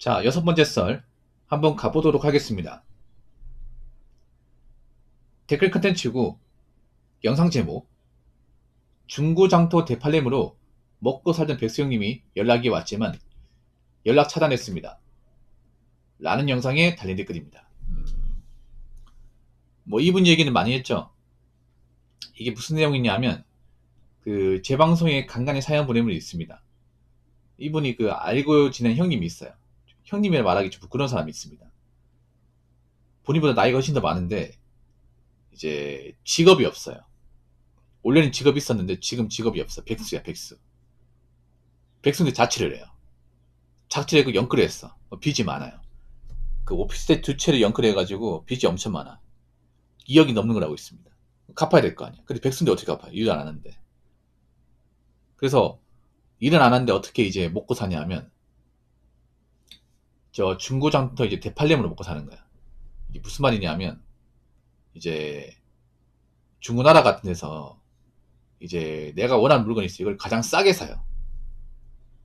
자, 여섯 번째 썰 한번 가보도록 하겠습니다. 댓글 컨텐츠고 영상 제목 중구장터 대팔렘으로 먹고 살던 백수형님이 연락이 왔지만 연락 차단했습니다. 라는 영상에 달린 댓글입니다. 뭐 이분 얘기는 많이 했죠. 이게 무슨 내용이냐면 제 방송에 간간히 사연 보내는 분이 있습니다. 이분이 알고 지낸 형님이 있어요. 형님이라 말하기 좀 부끄러운 사람이 있습니다. 본인보다 나이가 훨씬 더 많은데 이제 직업이 없어요. 원래는 직업이 있었는데 지금 직업이 없어. 백수야, 백수. 백수인데 자취를 해요. 자취를 해고 연끌을 했어. 빚이 많아요. 오피스텔 두 채를 연끌해가지고 빚이 엄청 많아. 2억이 넘는 걸 알고 있습니다. 갚아야 될 거 아니야. 근데 백수인데 어떻게 갚아요? 일을 안 하는데. 그래서 일은 안 하는데 어떻게 이제 먹고 사냐 하면 저 중고장터 이제 대팔렘으로 먹고 사는 거야. 이게 무슨 말이냐면 이제 중고나라 같은 데서 이제 내가 원하는 물건이 있어. 이걸 가장 싸게 사요.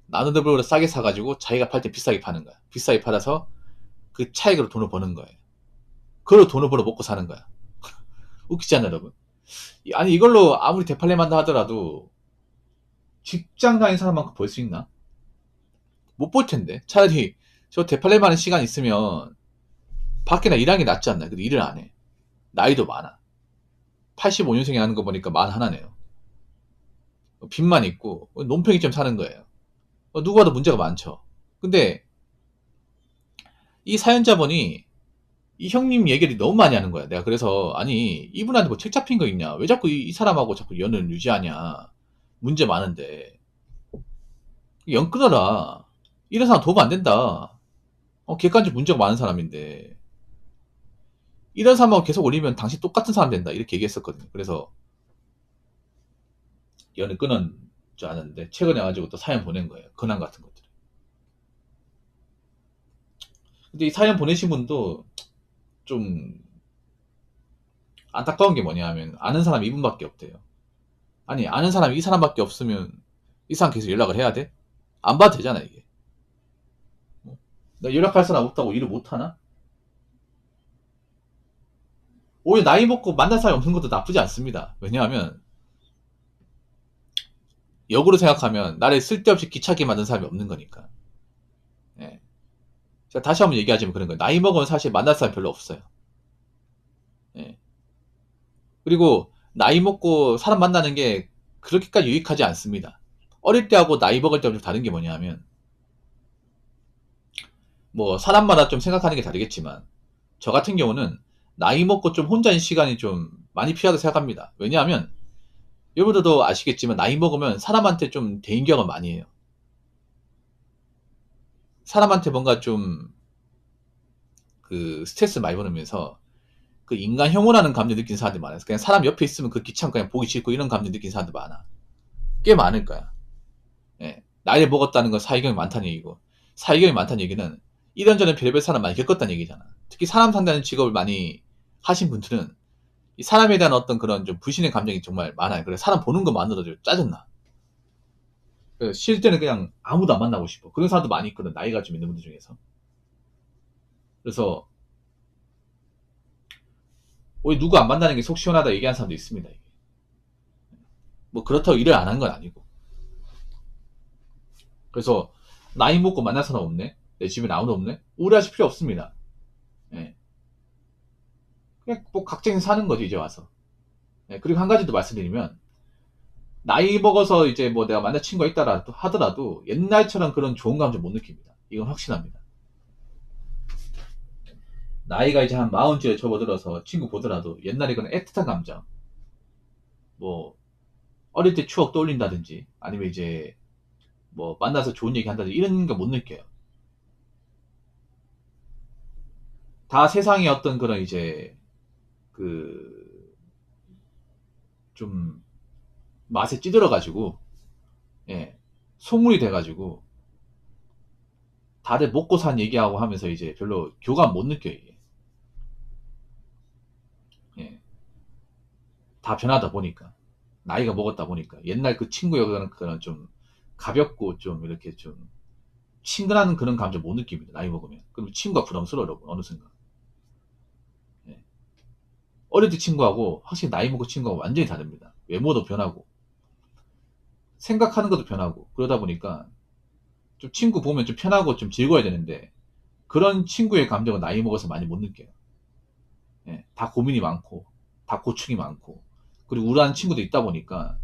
나는 더불어 싸게 사가지고 자기가 팔 때 비싸게 파는 거야. 비싸게 팔아서 그 차익으로 돈을 버는 거예요. 그걸로 돈을 벌어 먹고 사는 거야. 웃기지 않나, 여러분? 아니, 이걸로 아무리 대팔렘 한다 하더라도 직장 다니는 사람만큼 벌 수 있나? 못 벌 텐데. 차라리 저 대팔렘 하는 시간 있으면 밖에나 일하는 게 낫지 않나? 근데 일을 안 해. 나이도 많아. 85년생이 하는 거 보니까 만 하나네요. 빚만 있고 논평이좀 사는 거예요. 누구 봐도 문제가 많죠. 근데 이 사연자분이 이 형님 얘기를 너무 많이 하는 거야. 내가 그래서 아니 이분한테 뭐 책 잡힌 거 있냐? 왜 자꾸 이 사람하고 자꾸 연을 유지하냐? 문제 많은데 연 끊어라. 이런 사람 도움 안 된다. 객관적 문제가 많은 사람인데 이런 사람하고 계속 올리면 당신 똑같은 사람 된다. 이렇게 얘기했었거든요. 그래서 연을 끊은 줄 아는데 최근에 가지고 또 사연 보낸 거예요. 근황 같은 것들. 근데 이 사연 보내신 분도 좀 안타까운 게 뭐냐 하면 아는 사람이 이분밖에 없대요. 아니 아는 사람이 이 사람밖에 없으면 이 사람 계속 연락을 해야 돼? 안 봐도 되잖아 이게. 나 연락할 사람 없다고 일을 못하나? 오히려 나이 먹고 만날 사람이 없는 것도 나쁘지 않습니다. 왜냐하면 역으로 생각하면 나를 쓸데없이 귀찮게 만든 사람이 없는 거니까. 예. 제가 다시 한번 얘기하자면 그런 거예요. 나이 먹으면 사실 만날 사람 별로 없어요. 예. 그리고 나이 먹고 사람 만나는 게 그렇게까지 유익하지 않습니다. 어릴 때하고 나이 먹을 때하고 좀 다른 게 뭐냐 하면 뭐 사람마다 좀 생각하는 게 다르겠지만 저 같은 경우는 나이 먹고 좀 혼자인 시간이 좀 많이 필요하다고 생각합니다. 왜냐하면 여러분들도 아시겠지만 나이 먹으면 사람한테 좀 대인격을 많이 해요. 사람한테 뭔가 좀 스트레스 많이 받으면서 인간 혐오라는 감정 느끼는 사람들이 많아요. 그냥 사람 옆에 있으면 귀찮고 그냥 보기 싫고 이런 감정 느끼는 사람들 많아. 꽤 많을 거야. 예. 나이를 먹었다는 건 사회경이 많다는 얘기고 사회경이 많다는 얘기는 이런저런 별의별 사람 많이 겪었다는 얘기잖아. 특히 사람 상대하는 직업을 많이 하신 분들은 이 사람에 대한 어떤 그런 좀 불신의 감정이 정말 많아요. 그래서 사람 보는 것만으로도 짜증나. 쉴 때는 그냥 아무도 안 만나고 싶어. 그런 사람도 많이 있거든. 나이가 좀 있는 분들 중에서. 그래서 오히려 누구 안 만나는 게 속 시원하다 얘기하는 사람도 있습니다. 뭐 그렇다고 일을 안 한 건 아니고. 그래서 나이 먹고 만날 사람 없네? 내 집에 아무도 없네? 우울해하실 필요 없습니다. 예. 그냥 뭐 각자 사는 거지 이제 와서. 예. 그리고 한 가지 더 말씀드리면 나이 먹어서 이제 뭐 내가 만날 친구가 있다 하더라도 옛날처럼 그런 좋은 감정 못 느낍니다. 이건 확신합니다. 나이가 이제 한 40쯤에 접어들어서 친구 보더라도 옛날에 그런 애틋한 감정 뭐 어릴 때 추억 떠올린다든지 아니면 이제 뭐 만나서 좋은 얘기 한다든지 이런 거 못 느껴요. 다 세상의 어떤 그런 이제 좀 맛에 찌들어가지고 예 소문이 돼가지고 다들 먹고 산 얘기하고 하면서 이제 별로 교감 못 느껴요. 이게. 예. 다 변하다 보니까 나이가 먹었다 보니까 옛날 그 친구의 그런 좀 가볍고 좀 이렇게 좀 친근한 그런 감정 못 느낍니다. 나이 먹으면. 그럼 친구가 부담스러워, 여러분. 어느 순간. 예. 어릴 때 친구하고 확실히 나이 먹고 친구하고 완전히 다릅니다. 외모도 변하고 생각하는 것도 변하고 그러다 보니까 좀 친구 보면 좀 편하고 좀 즐거워야 되는데 그런 친구의 감정은 나이 먹어서 많이 못 느껴요. 예. 다 고민이 많고 다 고충이 많고 그리고 우울한 친구도 있다 보니까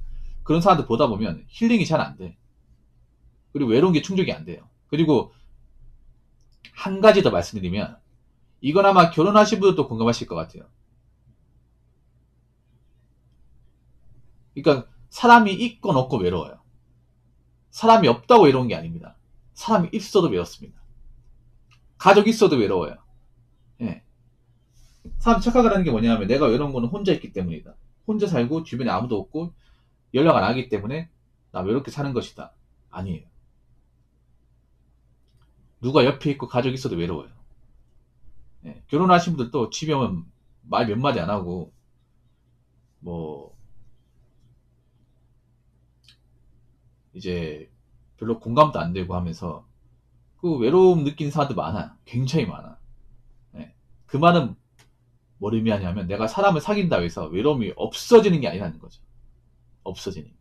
그런 사람들 보다 보면 힐링이 잘 안 돼. 그리고 외로운 게 충족이 안 돼요. 그리고 한 가지 더 말씀드리면 이건 아마 결혼하신 분들도 공감하실 것 같아요. 그러니까 사람이 있건 없고 외로워요. 사람이 없다고 외로운 게 아닙니다. 사람이 있어도 외롭습니다. 가족이 있어도 외로워요. 예. 사람 착각을 하는 게 뭐냐면 내가 외로운 거는 혼자 있기 때문이다. 혼자 살고 주변에 아무도 없고 연락 안 하기 때문에 나 외롭게 사는 것이다. 아니에요. 누가 옆에 있고 가족이 있어도 외로워요. 예. 결혼하신 분들도 집에 오면 말 몇 마디 안 하고 뭐 이제 별로 공감도 안 되고 하면서 그 외로움 느끼는 사람들 많아요. 굉장히 많아. 예. 그 말은 뭘 의미하냐면 내가 사람을 사귄다고 해서 외로움이 없어지는 게 아니라는 거죠. 없어지는.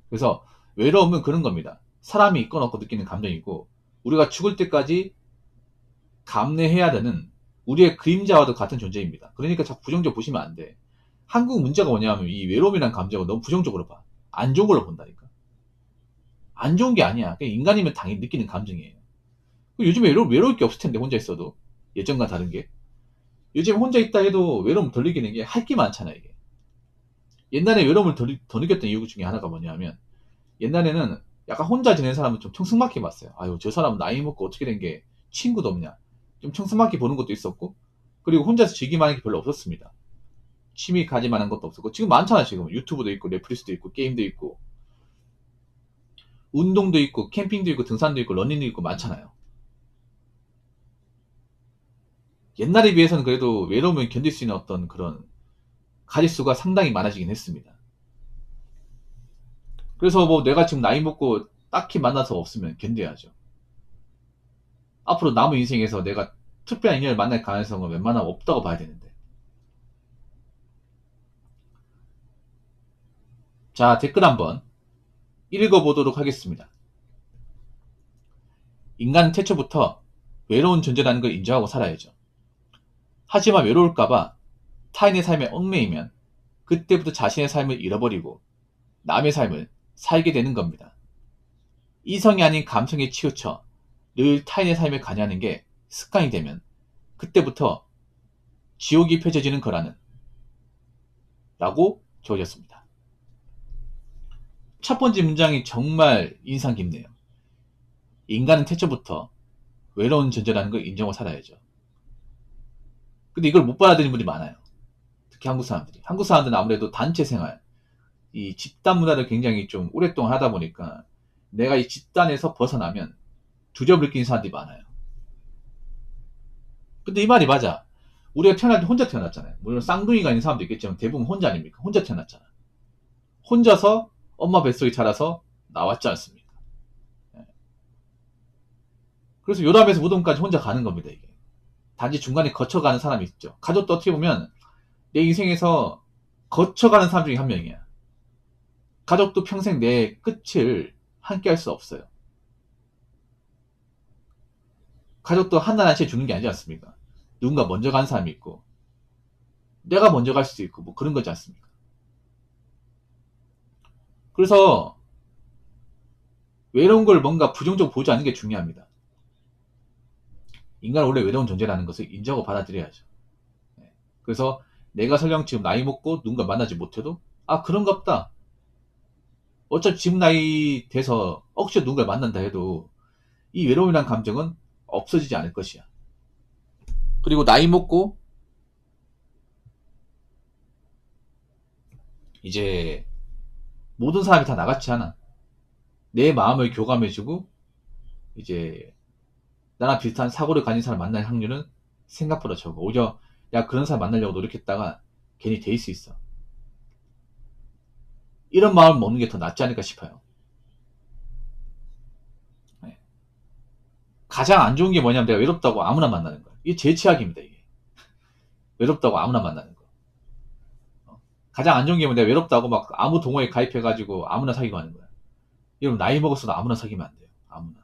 그래서 외로움은 그런 겁니다. 사람이 있건 없고 느끼는 감정이고 우리가 죽을 때까지 감내해야 되는 우리의 그림자와도 같은 존재입니다. 그러니까 자꾸 부정적으로 보시면 안 돼. 한국 문제가 뭐냐면 이 외로움이라는 감정을 너무 부정적으로 봐. 안 좋은 걸로 본다니까. 안 좋은 게 아니야. 그냥 인간이면 당연히 느끼는 감정이에요. 요즘에 외로울 게 없을 텐데 혼자 있어도 예전과 다른 게 요즘 혼자 있다 해도 외로움 덜 느끼는 게 할 게 많잖아 이게. 옛날에 외로움을 더 느꼈던 이유 중에 하나가 뭐냐면 옛날에는 약간 혼자 지낸 사람은 좀 청승맞게 봤어요. 아유 저 사람 나이 먹고 어떻게 된 게 친구도 없냐. 좀 청승맞게 보는 것도 있었고 그리고 혼자서 즐기만한 게 별로 없었습니다. 취미 가지만한 것도 없었고 지금 많잖아 지금 유튜브도 있고 넷플릭스도 있고 게임도 있고 운동도 있고 캠핑도 있고 등산도 있고 러닝도 있고 많잖아요. 옛날에 비해서는 그래도 외로움을 견딜 수 있는 어떤 그런 가짓수가 상당히 많아지긴 했습니다. 그래서 뭐 내가 지금 나이 먹고 딱히 만나서 없으면 견뎌야죠. 앞으로 남은 인생에서 내가 특별한 인연을 만날 가능성은 웬만하면 없다고 봐야 되는데. 자, 댓글 한번 읽어보도록 하겠습니다. 인간은 태초부터 외로운 존재라는 걸 인정하고 살아야죠. 하지만 외로울까봐 타인의 삶에 얽매이면 그때부터 자신의 삶을 잃어버리고 남의 삶을 살게 되는 겁니다. 이성이 아닌 감성에 치우쳐 늘 타인의 삶에 관여하는 게 습관이 되면 그때부터 지옥이 펼쳐지는 거라는 라고 주어졌습니다. 첫 번째 문장이 정말 인상 깊네요. 인간은 태초부터 외로운 존재라는 걸 인정하고 살아야죠. 근데 이걸 못 받아들이는 분이 많아요. 특히 한국 사람들이. 한국 사람들은 아무래도 단체 생활, 이 집단 문화를 굉장히 좀 오랫동안 하다 보니까 내가 이 집단에서 벗어나면 두려움을 느끼는 사람들이 많아요. 근데 이 말이 맞아. 우리가 태어날 때 혼자 태어났잖아요. 물론 쌍둥이가 있는 사람도 있겠지만 대부분 혼자 아닙니까? 혼자 태어났잖아. 혼자서 엄마 뱃속에 자라서 나왔지 않습니까? 예. 그래서 요람에서 무덤까지 혼자 가는 겁니다, 이게. 단지 중간에 거쳐가는 사람이 있죠. 가족도 어떻게 보면 내 인생에서 거쳐가는 사람 중에 한 명이야. 가족도 평생 내 끝을 함께 할 수 없어요. 가족도 한나라치에 죽는 게 아니지 않습니까? 누군가 먼저 간 사람이 있고, 내가 먼저 갈 수도 있고, 뭐 그런 거지 않습니까? 그래서 외로운 걸 뭔가 부정적으로 보지 않는 게 중요합니다. 인간은 원래 외로운 존재라는 것을 인정하고 받아들여야죠. 네. 그래서 내가 설령 지금 나이 먹고 누군가 만나지 못해도, 아, 그런갑다. 어차피 지금 나이 돼서 억지로 누군가를 만난다 해도 이 외로움이란 감정은 없어지지 않을 것이야. 그리고 나이 먹고 이제 모든 사람이 다 나같지 않아. 내 마음을 교감해주고 이제 나랑 비슷한 사고를 가진 사람 만날 확률은 생각보다 적어. 오히려 야 그런 사람 만나려고 노력했다가 괜히 데일 수 있어. 이런 마음 먹는 게 더 낫지 않을까 싶어요. 네. 가장 안 좋은 게 뭐냐면 내가 외롭다고 아무나 만나는 거야. 이게 제일 최악입니다, 이게. 외롭다고 아무나 만나는 거. 가장 안 좋은 게 뭐냐면 내가 외롭다고 막 아무 동호회 가입해가지고 아무나 사귀고 하는 거야. 여러분, 나이 먹었어도 아무나 사귀면 안 돼요. 아무나.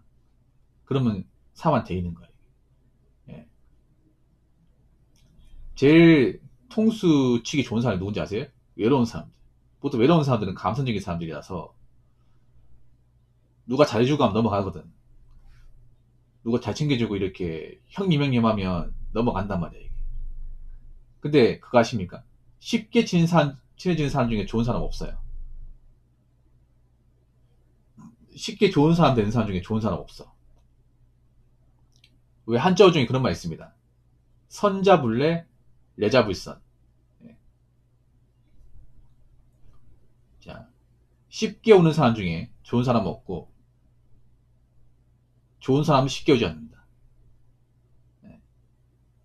그러면 사람한테 있는 거예요. 예. 제일 통수 치기 좋은 사람이 누군지 아세요? 외로운 사람들. 보통 외로운 사람들은 감성적인 사람들이라서 누가 잘해주고 하면 넘어가거든. 누가 잘 챙겨주고 이렇게 형님 형님 하면 넘어간단 말이야, 이게. 근데 그거 아십니까? 쉽게 친해지는 사람 중에 좋은 사람 없어요. 쉽게 좋은 사람 되는 사람 중에 좋은 사람 없어. 왜 한자어 중에 그런 말 있습니다. 선자불래 레자불선. 예. 자, 쉽게 오는 사람 중에 좋은 사람은 없고 좋은 사람은 쉽게 오지 않는다. 예.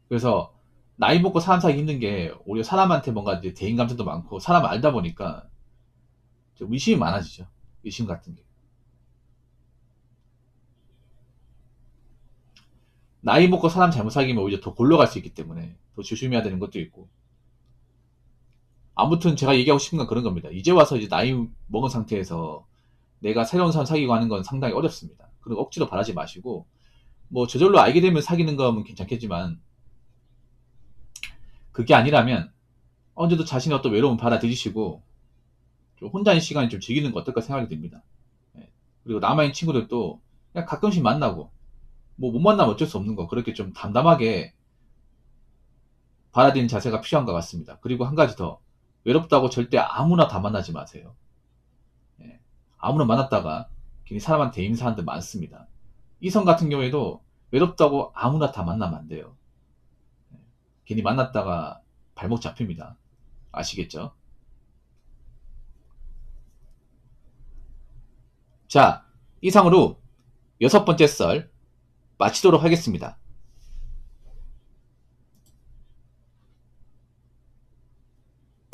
그래서 나이 먹고 사람 사기 힘든 게 오히려 사람한테 뭔가 이제 대인 감정도 많고 사람을 알다 보니까 좀 의심이 많아지죠. 의심 같은 게. 나이 먹고 사람 잘못 사귀면 오히려 더 골로 갈 수 있기 때문에 더 조심해야 되는 것도 있고. 아무튼 제가 얘기하고 싶은 건 그런 겁니다. 이제 와서 이제 나이 먹은 상태에서 내가 새로운 사람 사귀고 하는 건 상당히 어렵습니다. 그리고 억지로 바라지 마시고, 뭐 저절로 알게 되면 사귀는 거면 괜찮겠지만, 그게 아니라면 언제도 자신의 어떤 외로움 받아들이시고 좀 혼자인 시간을 좀 즐기는 거 어떨까 생각이 듭니다. 예. 그리고 남아있는 친구들도 그냥 가끔씩 만나고, 뭐 못 만나면 어쩔 수 없는 거, 그렇게 좀 담담하게 받아들이는 자세가 필요한 것 같습니다. 그리고 한 가지 더, 외롭다고 절대 아무나 다 만나지 마세요. 예. 아무나 만났다가 괜히 사람한테 임사하는 데 많습니다. 이성 같은 경우에도 외롭다고 아무나 다 만나면 안 돼요. 예. 괜히 만났다가 발목 잡힙니다. 아시겠죠? 자, 이상으로 6번째 썰 마치도록 하겠습니다.